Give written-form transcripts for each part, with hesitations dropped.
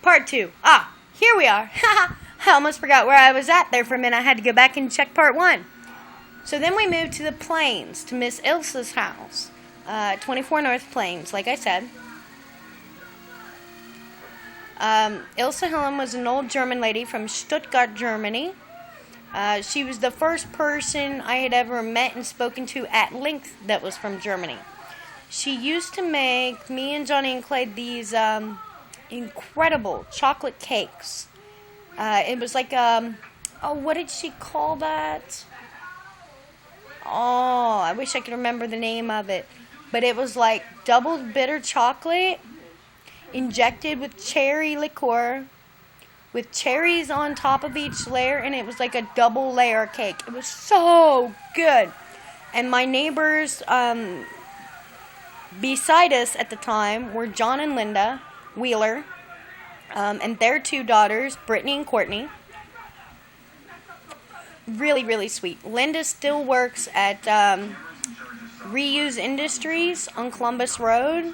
Part 2. Here we are. I almost forgot where I was at there for a minute. I had to go back and check Part 1. So then we moved to the Plains, to Miss Ilsa's house. 24 North Plains, like I said. Ilsa Hillen was an old German lady from Stuttgart, Germany. She was the first person I had ever met and spoken to at length that was from Germany. She used to make me and Johnny and Clay these incredible chocolate cakes. It was like, what did she call that? Oh, I wish I could remember the name of it. But it was like doubled bitter chocolate injected with cherry liqueur, with cherries on top of each layer, and it was like a double layer cake. It was so good. And my neighbors beside us at the time were John and Linda Wheeler, and their two daughters, Brittany and Courtney. Really, really sweet. Linda still works at Reuse Industries on Columbus Road.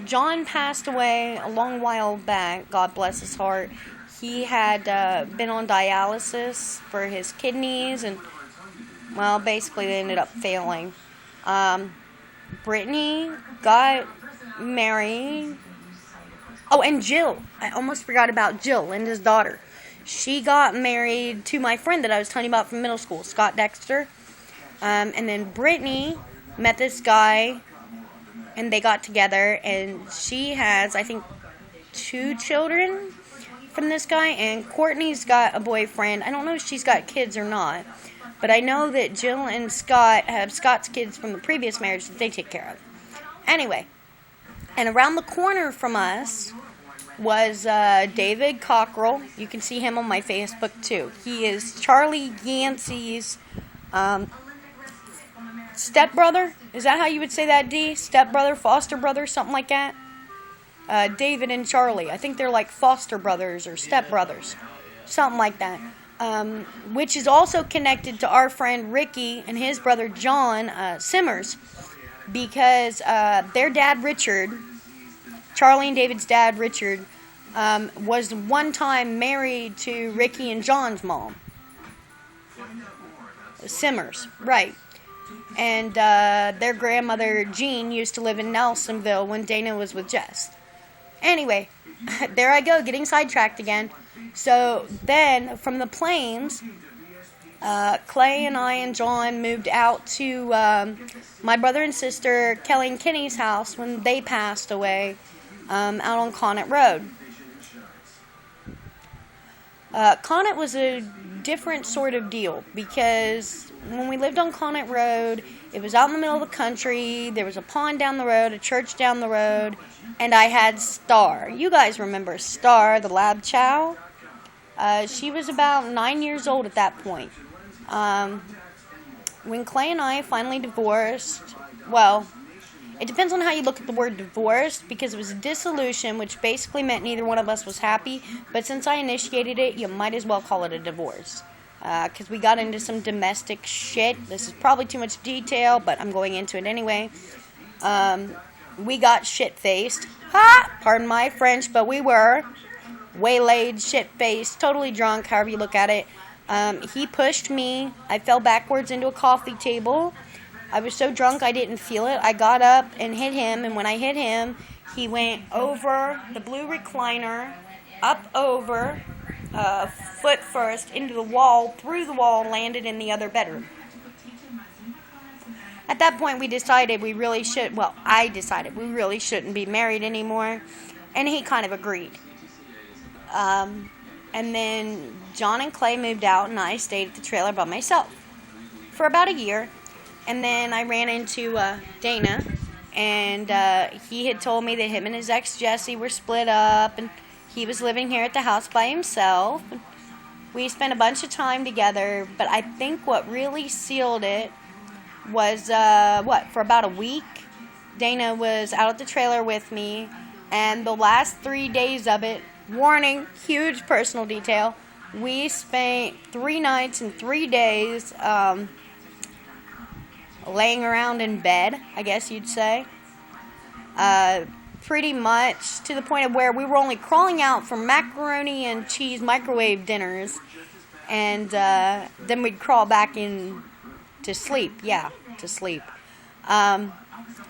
John passed away a long while back, God bless his heart. He had been on dialysis for his kidneys, and, well, basically they ended up failing. Brittany got married. Oh, and Jill. I almost forgot about Jill, Linda's daughter. She got married to my friend that I was telling you about from middle school, Scott Dexter. And then Brittany met this guy, and they got together, and she has, I think, 2 children from this guy, and Courtney's got a boyfriend. I don't know if she's got kids or not, but I know that Jill and Scott have Scott's kids from the previous marriage that they take care of. Anyway, and around the corner from us was David Cockrell. You can see him on my Facebook too. He is Charlie Yancey's stepbrother. Is that how you would say that, Dee? Stepbrother, foster brother, something like that? David and Charlie. I think they're like foster brothers or stepbrothers. Something like that. Which is also connected to our friend Ricky and his brother John Simmers. Because their dad, Richard, Charlie and David's dad, Richard, was one time married to Ricky and John's mom. Simmers, right. And their grandmother, Jean, used to live in Nelsonville when Dana was with Jess. Anyway, there I go, getting sidetracked again. So then, from the Plains, Clay and I and John moved out to my brother and sister, Kelly and Kenny's house when they passed away out on Connet Road. Connet was a different sort of deal because when we lived on Connet Road, it was out in the middle of the country. There was a pond down the road, a church down the road, and I had Star. You guys remember Star, the lab chow? She was about 9 years old at that point. When Clay and I finally divorced, well, it depends on how you look at the word divorced, because it was a dissolution, which basically meant neither one of us was happy, but since I initiated it, you might as well call it a divorce. Because we got into some domestic shit. This is probably too much detail, but I'm going into it anyway. We got shit-faced. Pardon my French, but we were waylaid, shit-faced, totally drunk, however you look at it. He pushed me. I fell backwards into a coffee table. I was so drunk I didn't feel it. I got up and hit him, and when I hit him, he went over the blue recliner, up over, foot first, into the wall, through the wall, landed in the other bedroom. At that point, we decided I decided we really shouldn't be married anymore, and he kind of agreed. And then John and Clay moved out, and I stayed at the trailer by myself for about a year. And then I ran into Dana, and he had told me that him and his ex, Jesse, were split up, and he was living here at the house by himself. We spent a bunch of time together, but I think what really sealed it was, for about a week, Dana was out at the trailer with me, and the last 3 days of it, warning, huge personal detail, we spent 3 nights and 3 days, laying around in bed, I guess you'd say. pretty much to the point of where we were only crawling out for macaroni and cheese microwave dinners, and then we'd crawl back in to sleep. Yeah, to sleep. And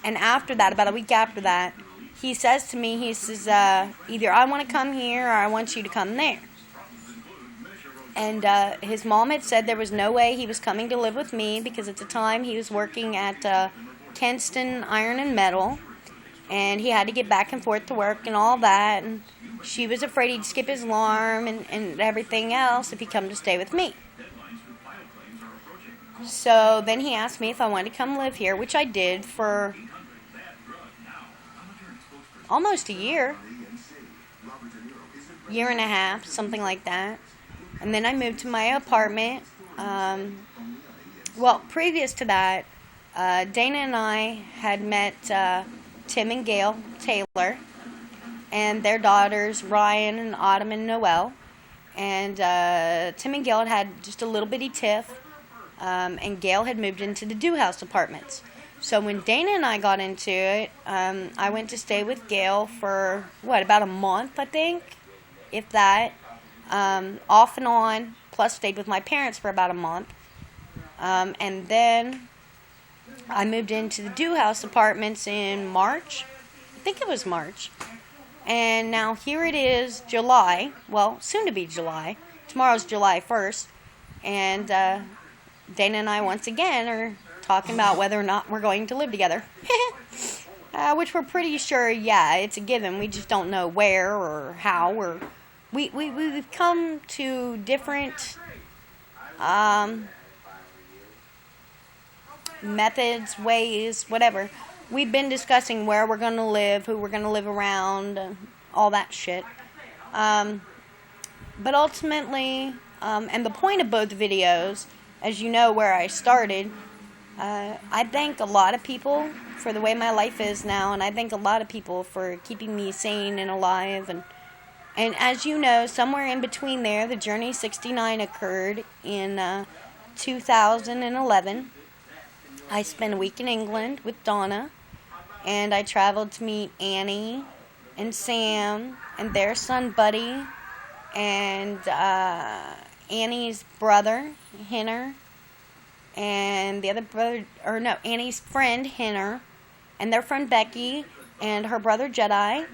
after that, about a week after that, he says to me, he says, either I want to come here or I want you to come there. And his mom had said there was no way he was coming to live with me because at the time he was working at Kenston Iron and Metal, and he had to get back and forth to work and all that, and she was afraid he'd skip his alarm and everything else if he come to stay with me. So then he asked me if I wanted to come live here, which I did for almost a year and a half, something like that. And then I moved to my apartment. Well, previous to that, Dana and I had met Tim and Gail Taylor and their daughters, Ryan and Autumn and Noelle. And Tim and Gail had just a little bitty tiff, and Gail had moved into the Dew House apartments. So when Dana and I got into it, I went to stay with Gail for, about a month, I think, if that. Off and on, plus stayed with my parents for about a month. And then I moved into the Dew House apartments in March. I think it was March. And now here it is, July. Well, soon to be July. Tomorrow's July 1st. And Dana and I once again are talking about whether or not we're going to live together. Which we're pretty sure, yeah, it's a given. We just don't know where or how. Or we've come to different methods, ways, whatever. We've been discussing where we're going to live, who we're going to live around, all that shit. But ultimately, and the point of both videos, as you know where I started, I thank a lot of people for the way my life is now, and I thank a lot of people for keeping me sane and alive. And as you know, somewhere in between there, the Journey 69 occurred in 2011. I spent a week in England with Donna, and I traveled to meet Annie and Sam and their son Buddy and Annie's brother, Henner, and the other brother, Annie's friend, Henner, and their friend Becky, and her brother Jedi.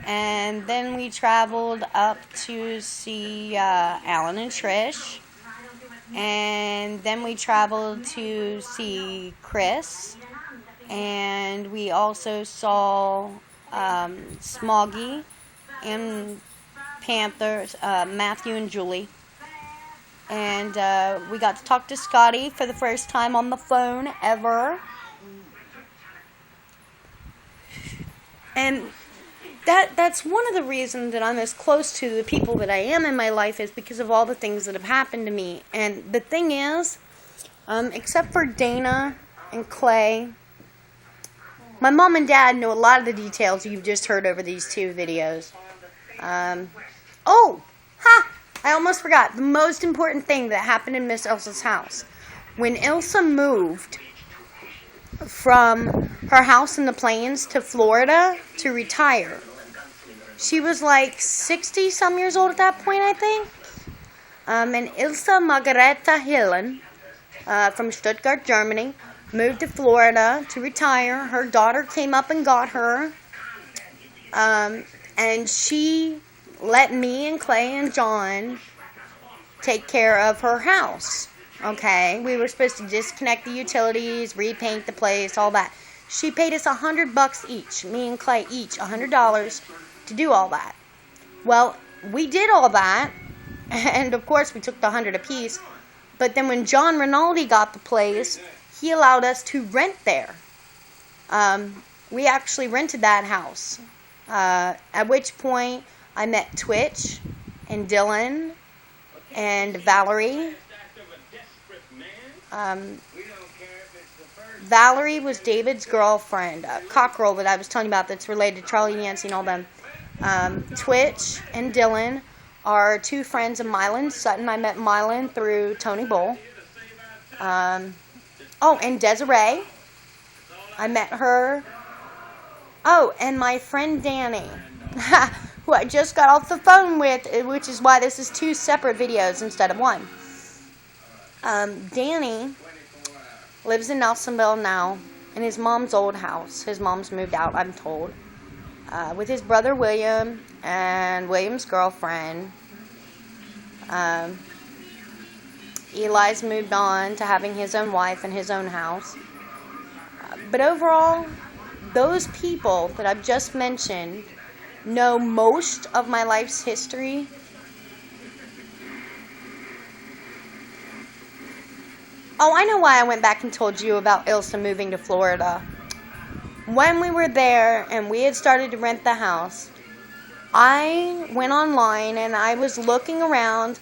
And then we traveled up to see Alan and Trish. And then we traveled to see Chris. And we also saw Smoggy and Panthers, Matthew and Julie. And we got to talk to Scotty for the first time on the phone ever. And that's one of the reasons that I'm as close to the people that I am in my life is because of all the things that have happened to me. And the thing is, except for Dana and Clay, my mom and dad know a lot of the details you've just heard over these two videos. I almost forgot the most important thing that happened in Miss Ilsa's house. When Ilsa moved from her house in the plains to Florida to retire, she was like 60-some years old at that point, I think. And Ilsa Margareta Hillen from Stuttgart, Germany, moved to Florida to retire. Her daughter came up and got her. And she let me and Clay and John take care of her house. Okay? We were supposed to disconnect the utilities, repaint the place, all that. She paid us $100 each, me and Clay each, $100 to do all that. Well, we did all that, and of course we took the $100 apiece, but then when John Rinaldi got the place, he allowed us to rent there. We actually rented that house, at which point I met Twitch and Dylan and Valerie. Valerie was David's girlfriend, Cockerel that I was telling you about that's related to Charlie Yancey and all them. Twitch and Dylan are two friends of Mylan Sutton. I met Mylan through Tony Bull. And Desiree. I met her Oh, and my friend Danny, who I just got off the phone with, which is why this is 2 separate videos instead of 1. Danny lives in Nelsonville now in his mom's old house. His mom's moved out, I'm told, with his brother William and William's girlfriend. Eli's moved on to having his own wife and his own house. But overall, those people that I've just mentioned know most of my life's history. Oh, I know why I went back and told you about Ilsa moving to Florida. When we were there and we had started to rent the house, I went online and I was looking around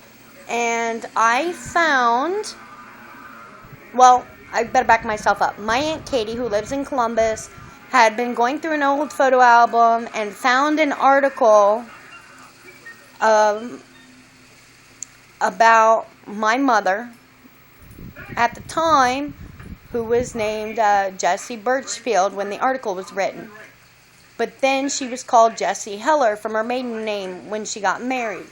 and I found, well, I better back myself up. My Aunt Katie, who lives in Columbus, had been going through an old photo album and found an article about my mother at the time, who was named Jessie Birchfield when the article was written. But then she was called Jessie Heller from her maiden name when she got married.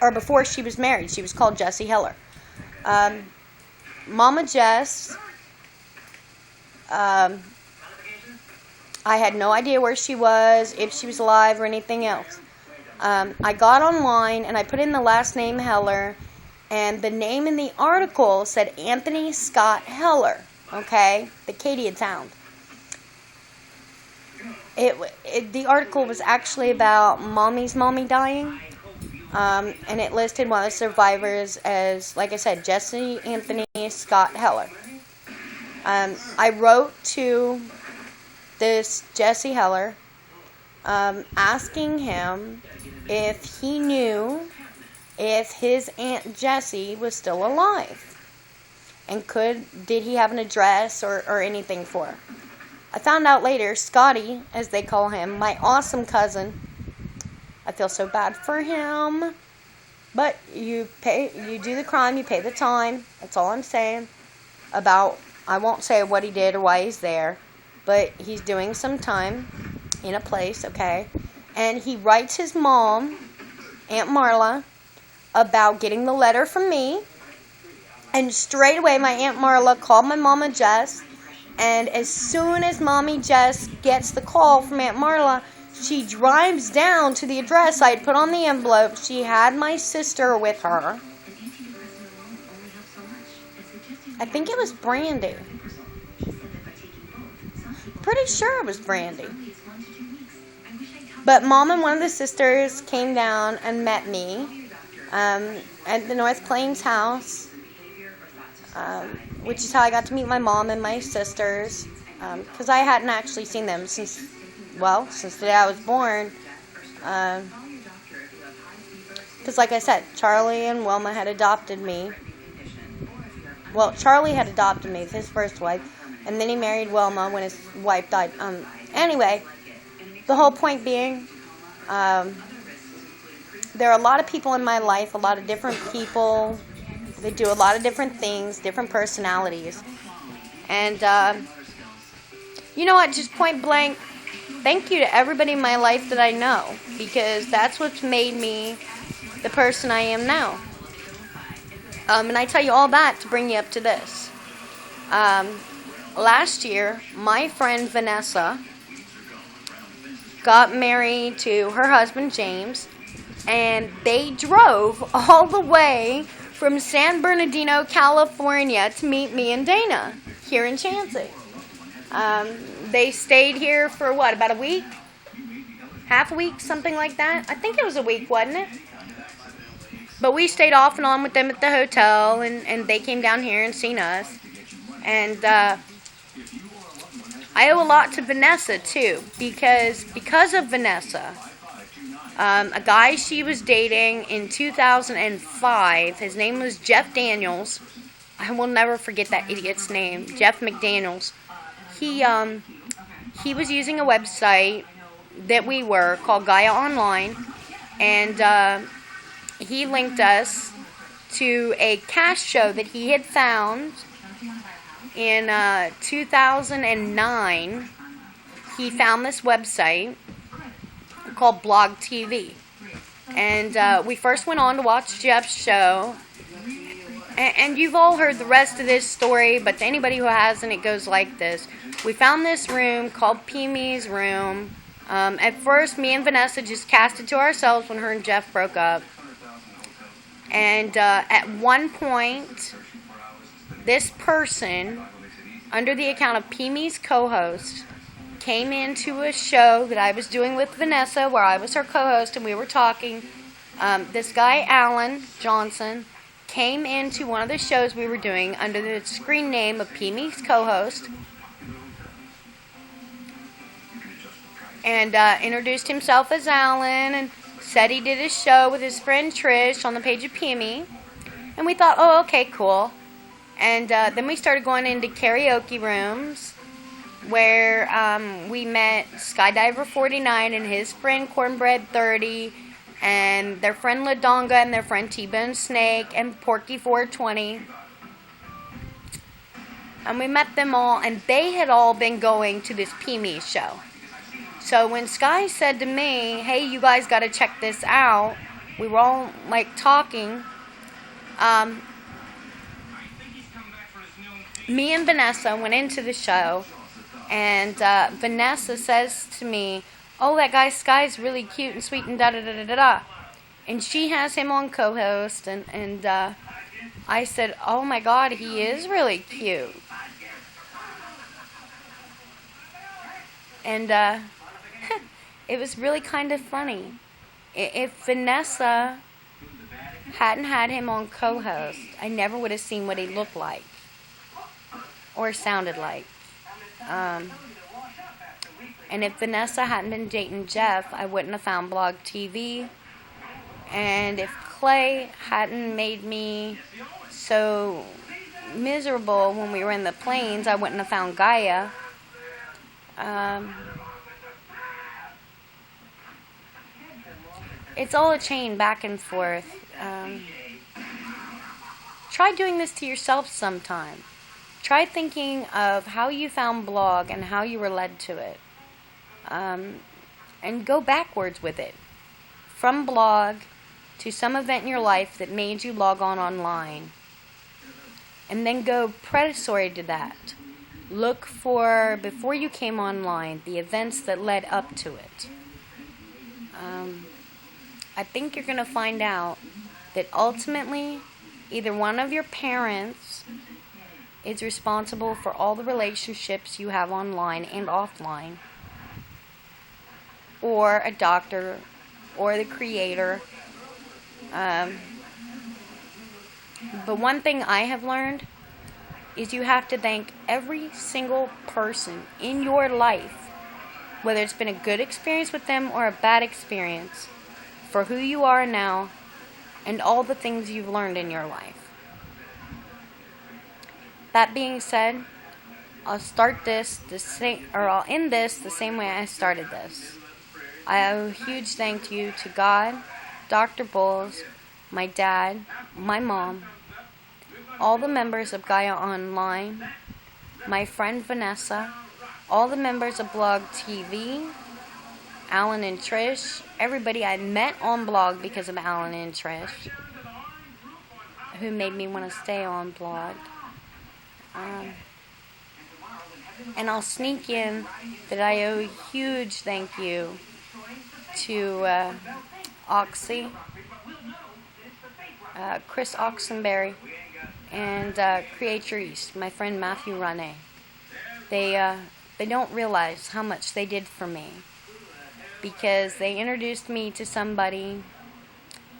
Or before she was married, she was called Jessie Heller. Mama Jess, I had no idea where she was, if she was alive or anything else. I got online and I put in the last name Heller, and the name in the article said Anthony Scott Heller, okay, that Katie had found. The article was actually about Mommy's mommy dying, and it listed one of the survivors as, like I said, Jesse Anthony Scott Heller. I wrote to this Jesse Heller, asking him if he knew if his Aunt Jessie was still alive, and did he have an address or anything for her. I found out later, Scotty, as they call him, my awesome cousin, I feel so bad for him, but you do the crime, you pay the time, that's all I'm saying. I won't say what he did or why he's there, but he's doing some time in a place, okay, and he writes his mom, Aunt Marla, about getting the letter from me, and straight away my Aunt Marla called my Mama Jess, and as soon as Mommy Jess gets the call from Aunt Marla, she drives down to the address I had put on the envelope. She had my sister with her. I think it was Brandy. Pretty sure it was Brandy. But Mom and one of the sisters came down and met me at the North Plains house, which is how I got to meet my mom and my sisters, because I hadn't actually seen them since the day I was born. Because like I said, Charlie and Wilma had adopted me. Well, Charlie had adopted me, his first wife, and then he married Wilma when his wife died. Anyway, the whole point being, there are a lot of people in my life, a lot of different people. They do a lot of different things, different personalities. And, you know what, just point blank, thank you to everybody in my life that I know, because that's what's made me the person I am now. And I tell you all that to bring you up to this. Last year, my friend Vanessa got married to her husband James, and they drove all the way from San Bernardino, California to meet me and Dana here in Chauncey. They stayed here for about a week? Half a week, something like that? I think it was a week, wasn't it? But we stayed off and on with them at the hotel, and they came down here and seen us. And I owe a lot to Vanessa, too, because of Vanessa, a guy she was dating in 2005, his name was Jeff Daniels. I will never forget that idiot's name, Jeff McDaniels. He was using a website that we were called Gaia Online, and he linked us to a cash show that he had found in 2009, he found this website called Blog TV. And we first went on to watch Jeff's show. And you've all heard the rest of this story, but to anybody who hasn't, it goes like this. We found this room called Pee-mee's room. At first, me and Vanessa just cast it to ourselves when her and Jeff broke up. And at one point, this person, under the account of Pee-mee's co-host, came into a show that I was doing with Vanessa, where I was her co-host, and we were talking. This guy, Alan Johnson, came into one of the shows we were doing under the screen name of Pee-mee's co-host, and introduced himself as Alan, and said he did his show with his friend Trish on the page of Pee-mee. And we thought, oh, okay, cool. And then we started going into karaoke rooms, where we met Skydiver 49 and his friend Cornbread 30, and their friend Ladonga and their friend T-Bone Snake and Porky 420. And we met them all, and they had all been going to this Pee-mee show. So when Sky said to me, hey, you guys got to check this out, we were all like talking. Me and Vanessa went into the show, and Vanessa says to me, oh, that guy Sky's really cute and sweet and da-da-da-da-da-da. And she has him on co-host, and I said, oh my God, he is really cute. And it was really kind of funny. If Vanessa hadn't had him on co-host, I never would have seen what he looked like or sounded like. And if Vanessa hadn't been dating Jeff, I wouldn't have found Blog TV. And if Clay hadn't made me so miserable when we were in the plains, I wouldn't have found Gaia. It's all a chain back and forth. Try doing this to yourself sometime. Try thinking of how you found Blog and how you were led to it. And go backwards with it. From Blog to some event in your life that made you log on online. And then go predatory to that. Look for, before you came online, the events that led up to it. I think you're going to find out that ultimately either one of your parents is responsible for all the relationships you have online and offline, or a doctor, or the creator. But one thing I have learned is you have to thank every single person in your life, whether it's been a good experience with them or a bad experience, for who you are now and all the things you've learned in your life. That being said, I'll start this the same, or I'll end this the same way I started this. I owe a huge thank you to God, Dr. Bowles, my dad, my mom, all the members of Gaia Online, my friend Vanessa, all the members of Blog TV, Alan and Trish, everybody I met on Blog because of Alan and Trish, who made me want to stay on Blog. And I'll sneak in that I owe a huge thank you to Oxy, Chris Oxenberry, and Create Your East, my friend Matthew Rane. They don't realize how much they did for me, because they introduced me to somebody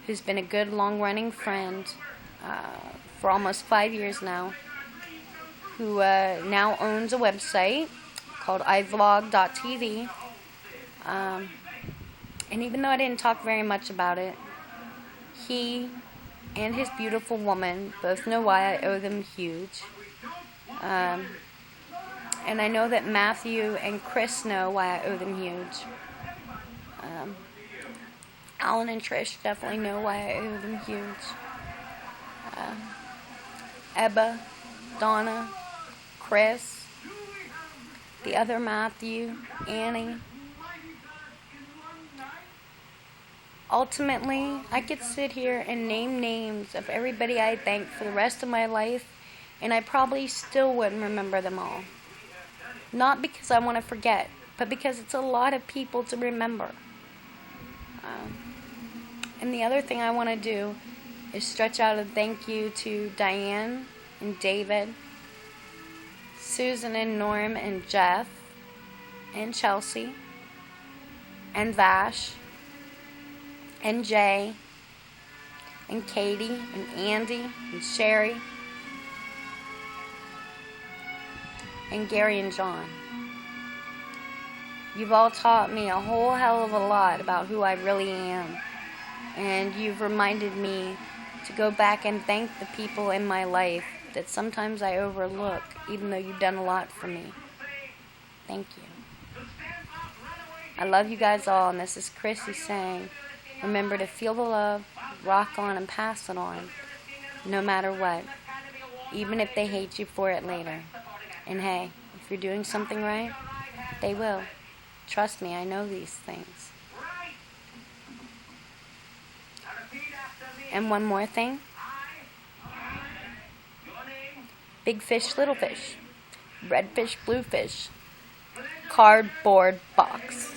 who's been a good long-running friend for almost 5 years now, who now owns a website called ivlog.tv. And even though I didn't talk very much about it, he and his beautiful woman both know why I owe them huge. And I know that Matthew and Chris know why I owe them huge. Alan and Trish definitely know why I owe them huge. Ebba, Donna, Chris, the other Matthew, Annie. Ultimately, I could sit here and name names of everybody I thank for the rest of my life, and I probably still wouldn't remember them all. Not because I want to forget, but because it's a lot of people to remember. And the other thing I want to do is stretch out a thank you to Diane and David, Susan and Norm and Jeff and Chelsea and Vash and Jay and Katie and Andy and Sherry and Gary and John. You've all taught me a whole hell of a lot about who I really am. And you've reminded me to go back and thank the people in my life that sometimes I overlook, even though you've done a lot for me. Thank you. I love you guys all, and this is Chrissy saying, remember to feel the love, rock on, and pass it on, no matter what, even if they hate you for it later. And hey, if you're doing something right, they will. Trust me, I know these things. And one more thing. Big fish, little fish. Red fish, blue fish. Cardboard box.